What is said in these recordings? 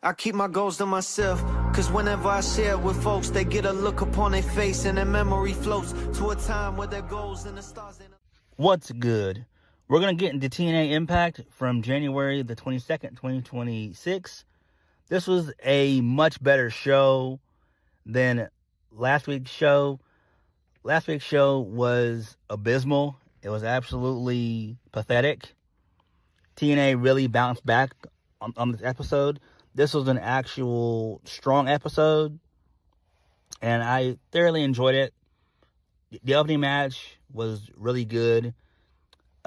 I keep my goals to myself, cause whenever I share it with folks, they get a look upon their face and their memory floats to a time where their goals and the stars ain't... What's good? We're going to get into TNA Impact from January the 22nd, 2026. This was a much better show than last week's show. Last week's show was abysmal. It was absolutely pathetic. TNA really bounced back on this episode. This was an actual strong episode, and I thoroughly enjoyed it. The opening match was really good.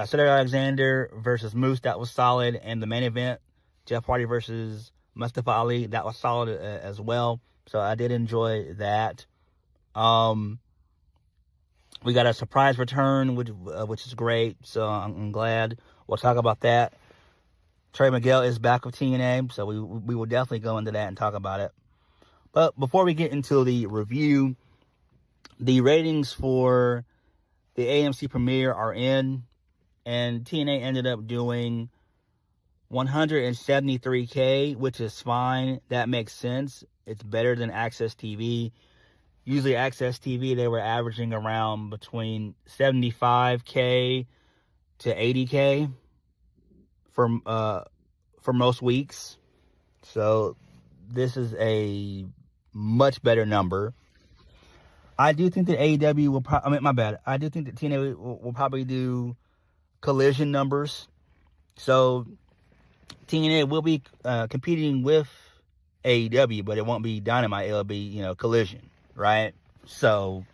Cedric Alexander versus Moose, that was solid. And the main event, Jeff Hardy versus Mustafa Ali, that was solid as well. So I did enjoy that. We got a surprise return, which is great. So I'm glad. We'll talk about that. Trey Miguel is back with TNA, so we will definitely go into that and talk about it. But before we get into the review, the ratings for the AMC premiere are in, and TNA ended up doing 173K, which is fine. That makes sense. It's better than Access TV. Usually Access TV, they were averaging around between 75K to 80K for most weeks. So this is a much better number. I do think that AEW will I do think that TNA will probably do Collision numbers. So TNA will be competing with AEW, but it won't be Dynamite. It'll be, Collision, right? So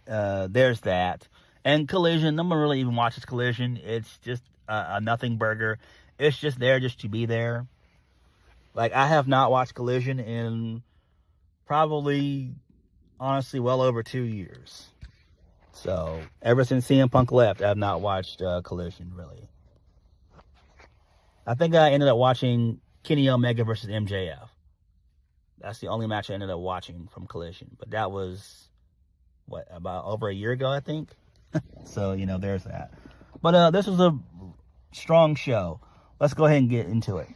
there's that. And Collision, no one really even watches Collision. It's just a nothing burger. It's just there just to be there. Like, I have not watched Collision in probably, honestly, well over 2 years. So, ever since CM Punk left, I have not watched Collision, really. I think I ended up watching Kenny Omega versus MJF. That's the only match I ended up watching from Collision. But that was, about over a year ago, I think? So, there's that. But this was a strong show. Let's go ahead and get into it.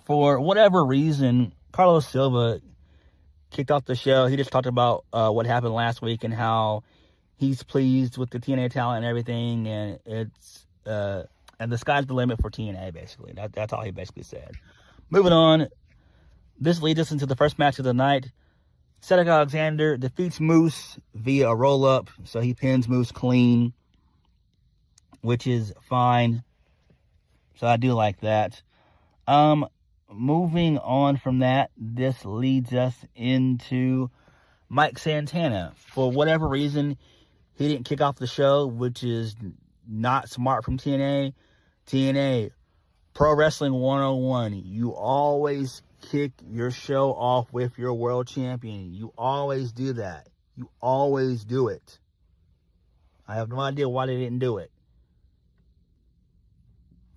For whatever reason, Carlos Silva kicked off the show. He just talked about what happened last week and how he's pleased with the TNA talent and everything, and it's and the sky's the limit for TNA, basically. That's all he basically said. Moving on, this leads us into the first match of the night. Cedric Alexander defeats Moose via a roll-up, so he pins Moose clean, which is fine. So I do like that. Moving on from that, this leads us into Mike Santana. For whatever reason, he didn't kick off the show, which is not smart from TNA. TNA, Pro Wrestling 101. You always kick your show off with your world champion. You always do that. You always do it. I have no idea why they didn't do it.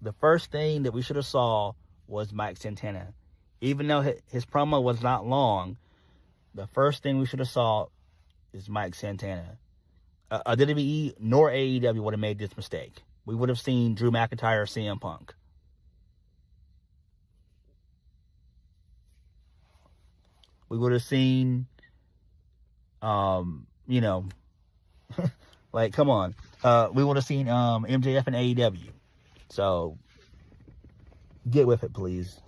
The first thing that we should have saw was Mike Santana. Even though his promo was not long, the first thing we should have saw is Mike Santana. WWE nor AEW would have made this mistake. We would have seen Drew McIntyre or CM Punk. We would have seen, like, come on. We would have seen MJF and AEW. So, get with it, please.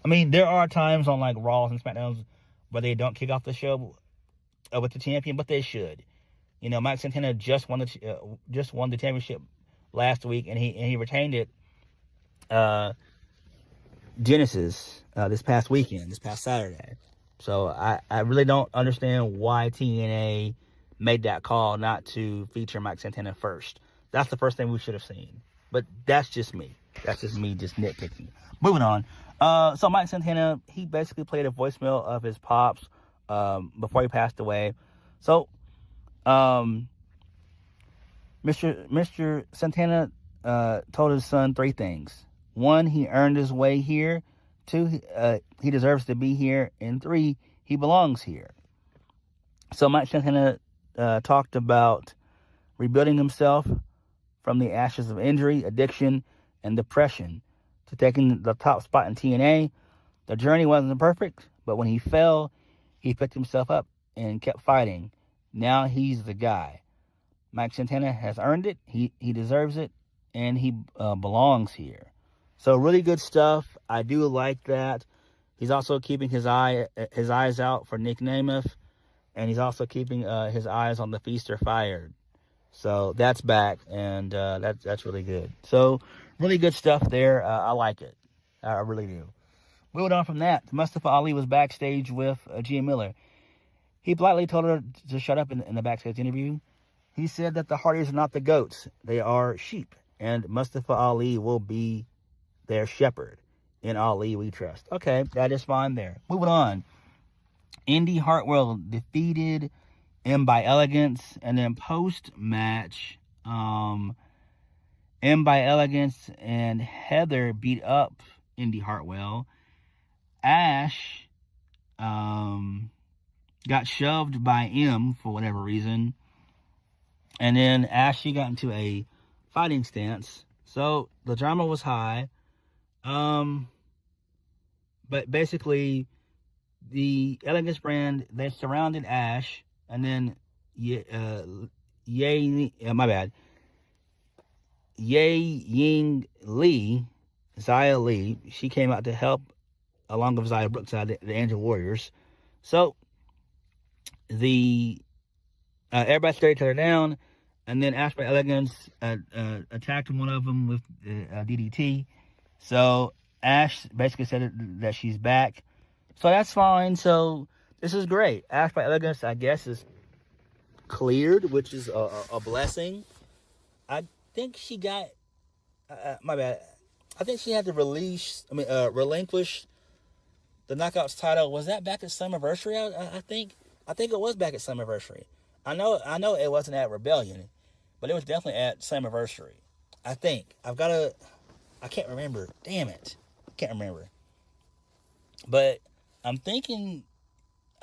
I mean, there are times on, like, Raws and SmackDowns where they don't kick off the show with the champion, but they should. Mike Santana just won the championship last week, and he retained it Genesis this past Saturday. So I really don't understand why TNA made that call not to feature Mike Santana first. That's the first thing we should have seen. But that's just me. That's just me just nitpicking. Moving on. So Mike Santana, he basically played a voicemail of his pops before he passed away. So Mr. Santana told his son 3 things. 1, he earned his way here. 2, he deserves to be here. And 3, he belongs here. So Mike Santana talked about rebuilding himself from the ashes of injury, addiction, and depression to taking the top spot in TNA. The journey wasn't perfect, but when he fell, he picked himself up and kept fighting. Now he's the guy. Mike Santana has earned it. He deserves it, and he belongs here. So really good stuff. I do like that. He's also keeping his eyes out for Nick Namath, and he's also keeping his eyes on the Feast or Fired. So that's back, and that's really good. So really good stuff there. I like it. I really do. Moving on from that, Mustafa Ali was backstage with Gia Miller. He politely told her to shut up in the backstage interview. He said that the Hardys are not the goats. They are sheep, and Mustafa Ali will be their shepherd. In Ali we trust. Okay, that is fine there. Moving on. Indy Hartwell defeated M by Elegance, and then post-match, M by Elegance and Heather beat up Indy Hartwell. Ash got shoved by M for whatever reason, and then Ash, she got into a fighting stance, so the drama was high. But basically, the Elegance brand, they surrounded Ash, and then Ying Lee, Zia Lee, she came out to help along with Zia Brookside, the Angel Warriors. So everybody stared each other down, and then Ash by Elegance attacked one of them with DDT. So Ash basically said that she's back. So that's fine. So this is great. Ash by Elegance, I guess, is cleared, which is a blessing. I think she got, my bad. I think she had to relinquish the Knockouts title. Was that back at Summerversary? I think it was back at Summerversary. I know it wasn't at Rebellion, but it was definitely at Summerversary. I think. I can't remember. Damn it. I can't remember. But I'm thinking,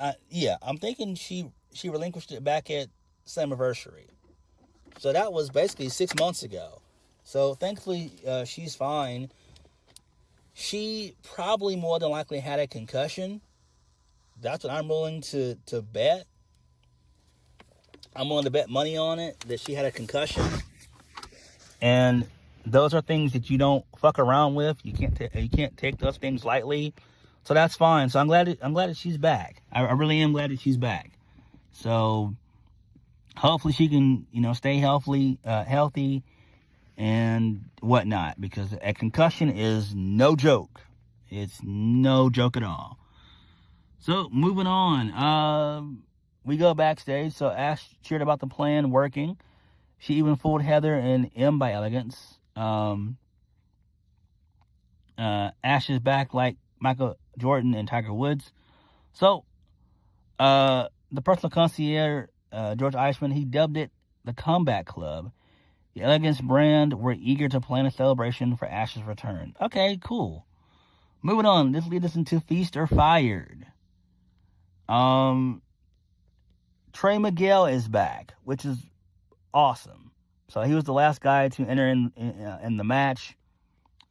I'm thinking she relinquished it back at Summerversary. So that was basically 6 months ago. So thankfully, she's fine. She probably more than likely had a concussion. That's what I'm willing to bet. I'm willing to bet money on it that she had a concussion. And those are things that you don't fuck around with. You can't take those things lightly. So that's fine. So I'm glad that she's back. I really am glad that she's back. So hopefully she can, stay healthy and whatnot, because a concussion is no joke. It's no joke at all. So moving on, we go backstage. So Ash cheered about the plan working. She even fooled Heather and M by Elegance. Ash is back like Michael Jordan and Tiger Woods. So the personal concierge, George Eichmann, he dubbed it the Comeback Club. The Elegance brand were eager to plan a celebration for Ash's return. Okay, cool. Moving on, this leads us into Feast or Fired. Trey Miguel is back, which is awesome. So he was the last guy to enter in the match.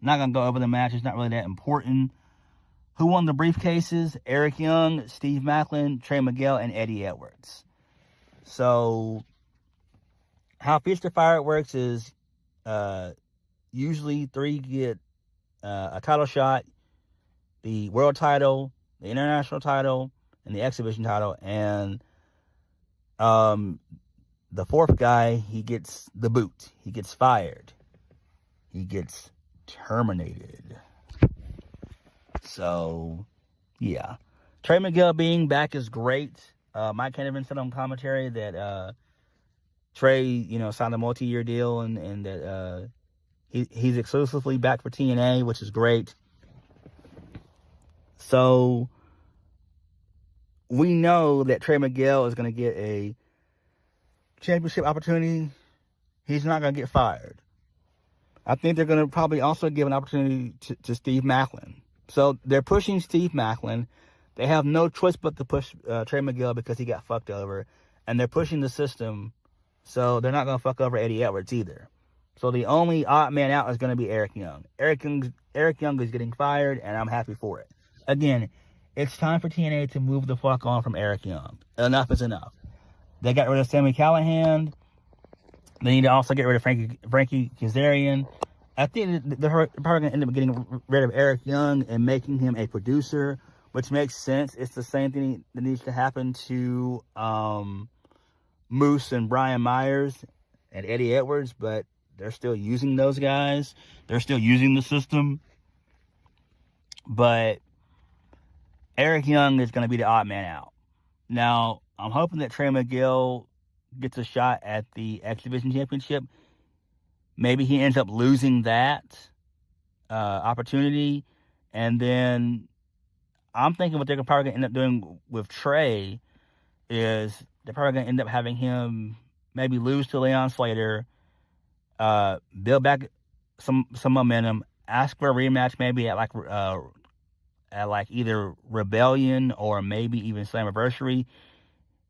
Not going to go over the match. It's not really that important. Who won the briefcases? Eric Young, Steve Maclin, Trey Miguel, and Eddie Edwards. So how Feast or Fired works is usually 3 get a title shot, the world title, the international title, and the exhibition title. And the 4th guy, he gets the boot. He gets fired. He gets terminated. So, yeah. Trey Miguel being back is great. Mike Henderson said on commentary that Trey, signed a multi-year deal and that he's exclusively back for TNA, which is great. So, we know that Trey Miguel is going to get a championship opportunity. He's not going to get fired. I think they're going to probably also give an opportunity to Steve Maclin. So they're pushing Steve Maclin. They have no choice but to push Trey Miguel because he got fucked over. And they're pushing the system, so they're not going to fuck over Eddie Edwards either. So the only odd man out is going to be Eric Young. Eric Young is getting fired, and I'm happy for it. again, it's time for TNA to move the fuck on from Eric Young. Enough is enough. They got rid of Sami Callihan. They need to also get rid of Frankie Kazarian. I think they're probably going to end up getting rid of Eric Young and making him a producer, which makes sense. It's the same thing that needs to happen to Moose and Brian Myers and Eddie Edwards, but they're still using those guys. They're still using the system. But Eric Young is going to be the odd man out. Now, I'm hoping that Trey Miguel gets a shot at the X Division Championship. Maybe he ends up losing that opportunity. And then I'm thinking what they're probably going to end up doing with Trey is they're probably going to end up having him maybe lose to Leon Slater, build back some momentum, ask for a rematch maybe at like either Rebellion or maybe even Slammiversary.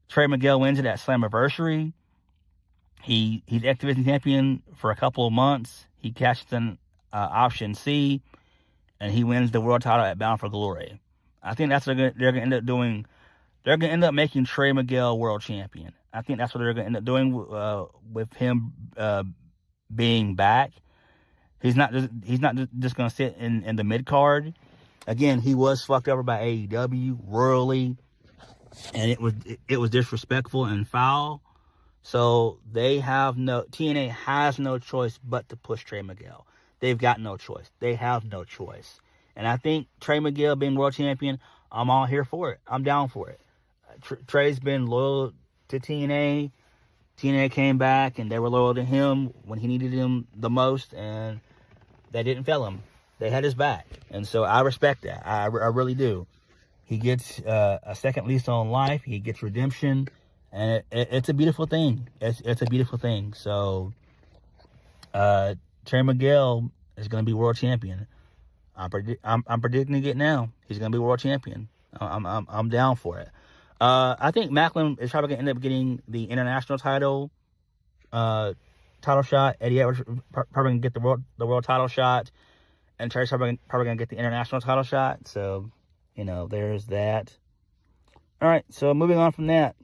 Trey Miguel wins it at Slammiversary. He's X Division champion for a couple of months. He cashes in option C, and he wins the world title at Bound for Glory. I think that's what they're going to end up doing. They're going to end up making Trey Miguel world champion. I think that's what they're going to end up doing with him being back. He's not just going to sit in the mid card. Again, he was fucked over by AEW royally, and it was disrespectful and foul. So TNA has no choice but to push Trey Miguel. They've got no choice. They have no choice. And I think Trey Miguel being world champion, I'm all here for it. I'm down for it. Trey's been loyal to TNA. TNA came back and they were loyal to him when he needed them the most, and they didn't fail him. They had his back. And so I respect that. I really do. He gets a second lease on life. He gets redemption. And it's a beautiful thing. It's a beautiful thing. So, Trey Miguel is going to be world champion. I'm predicting it now. He's going to be world champion. I'm down for it. I think Maclin is probably going to end up getting the international title shot. Eddie Edwards probably going to get the world title shot, and Trey's probably going to get the international title shot. So, there's that. All right. So moving on from that.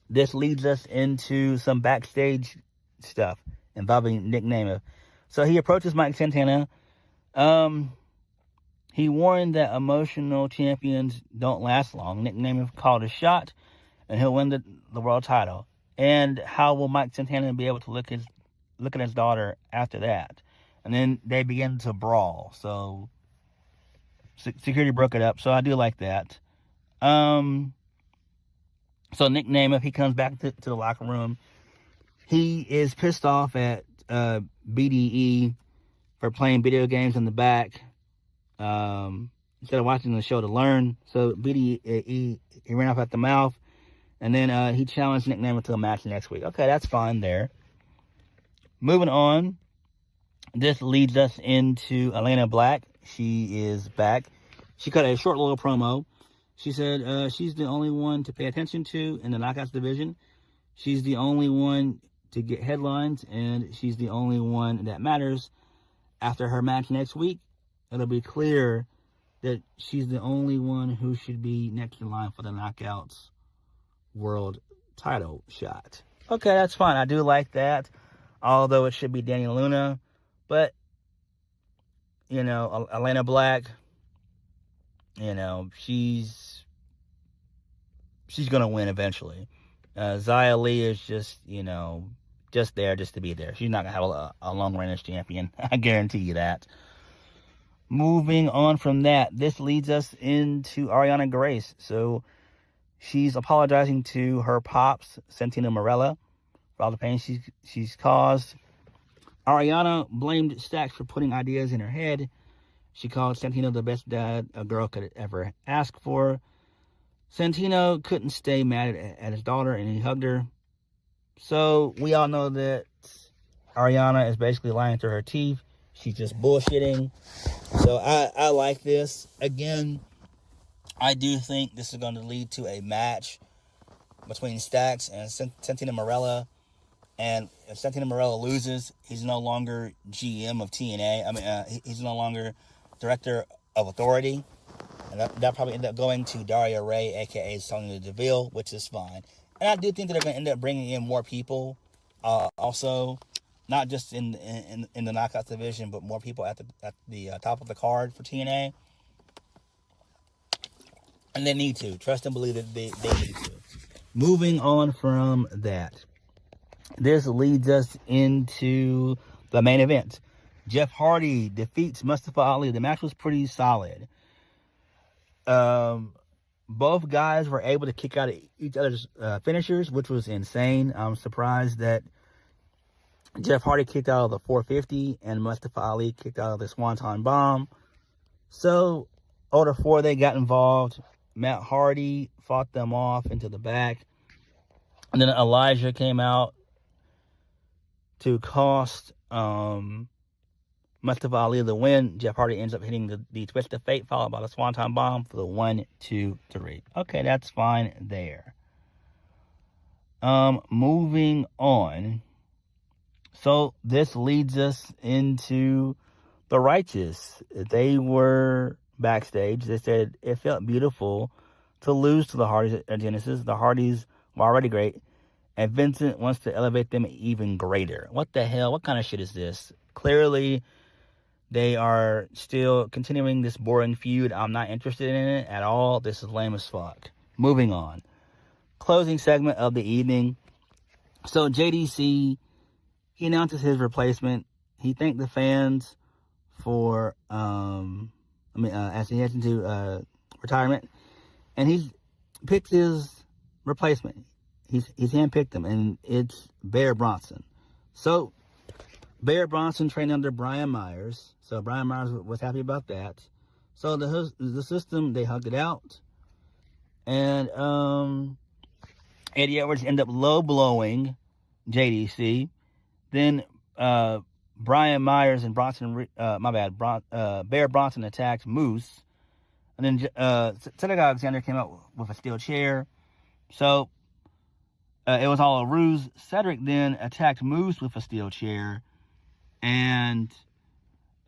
This leads us into some backstage stuff involving Nick Namath. So he approaches Mike Santana. He warned that emotional champions don't last long. Nick Namath called a shot, and he'll win the world title. And how will Mike Santana be able to look at his daughter after that? And then they begin to brawl. So security broke it up. So I do like that. So Nick Namath, he comes back to the locker room. He is pissed off at BDE for playing video games in the back instead of watching the show to learn. So BDE, he ran off at the mouth. And then he challenged Nick Namath to a match next week. Okay, that's fine there. Moving on. This leads us into Elena Black. She is back. She cut a short little promo. She said she's the only one to pay attention to in the Knockouts division. She's the only one to get headlines, and she's the only one that matters. After her match next week, it'll be clear that she's the only one who should be next in line for the Knockouts world title shot. Okay, that's fine. I do like that. Although it should be Daniel Luna. But, Elena Black, she's going to win eventually. Xia Li is just there just to be there. She's not going to have a long reign as champion. I guarantee you that. Moving on from that, this leads us into Ariana Grace. So she's apologizing to her pops, Santino Marella, for all the pain she's caused. Ariana blamed Stacks for putting ideas in her head. She called Santino the best dad a girl could ever ask for. Santino couldn't stay mad at his daughter, and he hugged her. So we all know that Ariana is basically lying through her teeth. She's just bullshitting. So I like this. Again, I do think this is going to lead to a match between Stacks and Santino Marella. And if Santino Marella loses, he's no longer GM of TNA. He's no longer Director of Authority. And That'll probably end up going to Daria Ray, a.k.a. Sonya Deville, which is fine. And I do think that they're going to end up bringing in more people, also, not just in the Knockouts division, but more people at the top of the card for TNA. And they need to. Trust and believe that they need to. Moving on from that, this leads us into the main event. Jeff Hardy defeats Mustafa Ali. The match was pretty solid. Both guys were able to kick out each other's finishers, which was insane. I'm surprised that Jeff Hardy kicked out of the 450 and Mustafa Ali kicked out of the Swanton Bomb. So, order 4, they got involved. Matt Hardy fought them off into the back. And then Elijah came out to cost Mustafa Ali the win. Jeff Hardy ends up hitting the Twist of Fate, followed by the Swanton Bomb for the 1, 2, 3. Okay, that's fine there. Moving on. So this leads us into the Righteous. They were backstage. They said it felt beautiful to lose to the Hardys at Genesis. The Hardys were already great, and Vincent wants to elevate them even greater. What the hell? What kind of shit is this? Clearly, they are still continuing this boring feud. I'm not interested in it at all. This is lame as fuck. Moving on. Closing segment of the evening. So JDC, he announces his replacement. He thanked the fans for, as he heads into retirement. And he's picked his replacement. He's handpicked him, and it's Bear Bronson. So, Bear Bronson trained under Brian Myers. So, Brian Myers was happy about that. So, the System, they hugged it out. And Eddie Edwards ended up low-blowing JDC. Then Brian Myers and Bear Bronson attacked Moose. And then Cedric Alexander came out with a steel chair. So it was all a ruse. Cedric then attacked Moose with a steel chair. And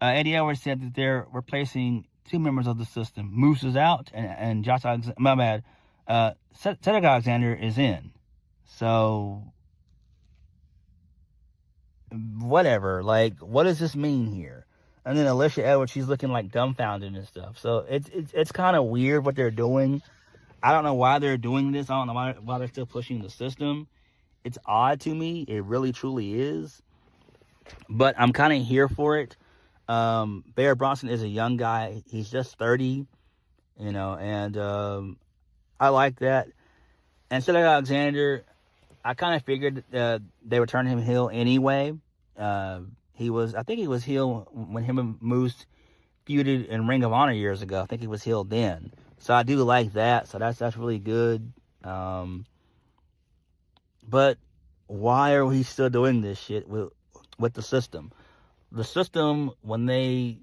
Eddie Edwards said that they're replacing 2 members of the System. Moose is out, and Cedric Alexander is in. So, whatever. Like, what does this mean here? And then Alicia Edwards, she's looking like dumbfounded and stuff. So it's kind of weird what they're doing. I don't know why they're doing this. I don't know why they're still pushing the System. It's odd to me. It really, truly is. But I'm kind of here for it. Bear Bronson is a young guy. He's just 30, and I like that. And Cedric Alexander, I kind of figured they would turn him heel anyway. I think he was heel when him and Moose feuded in Ring of Honor years ago. I think he was heel then. So I do like that. So that's really good. But why are we still doing this shit with the System? The System, when they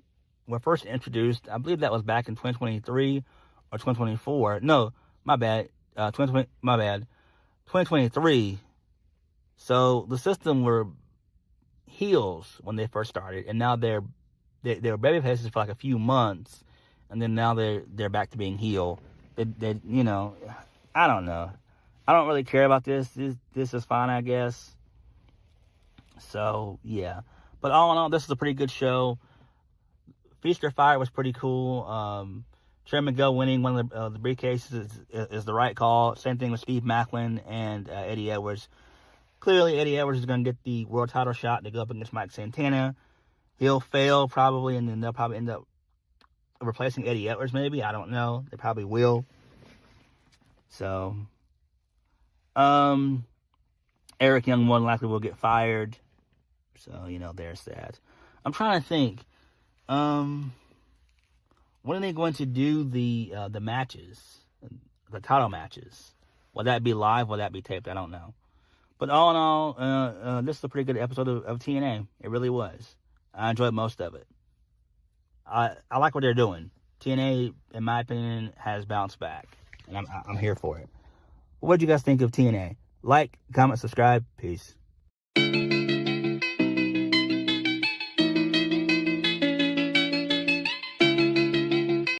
were first introduced, I believe that was back in 2023 or 2024. No, my bad. 2023. So the System were heels when they first started, and now they're baby faces for like a few months, and then now they're back to being heel. I don't know. I don't really care about this. This is fine, I guess. So yeah, but all in all, this is a pretty good show. Feast or Fire was pretty cool. Trey Miguel winning one of the briefcases is the right call. Same thing with Steve Maclin and Eddie Edwards. Clearly, Eddie Edwards is going to get the world title shot to go up against Mike Santana. He'll fail probably, and then they'll probably end up replacing Eddie Edwards maybe. I don't know. They probably will. So, Eric Young more than likely will get fired. So, there's that. I'm trying to think. When are they going to do the matches? The title matches? Will that be live? Will that be taped? I don't know. But all in all, this is a pretty good episode of TNA. It really was. I enjoyed most of it. I like what they're doing. TNA, in my opinion, has bounced back. And I'm here for it. What did you guys think of TNA? Like, comment, subscribe. Peace.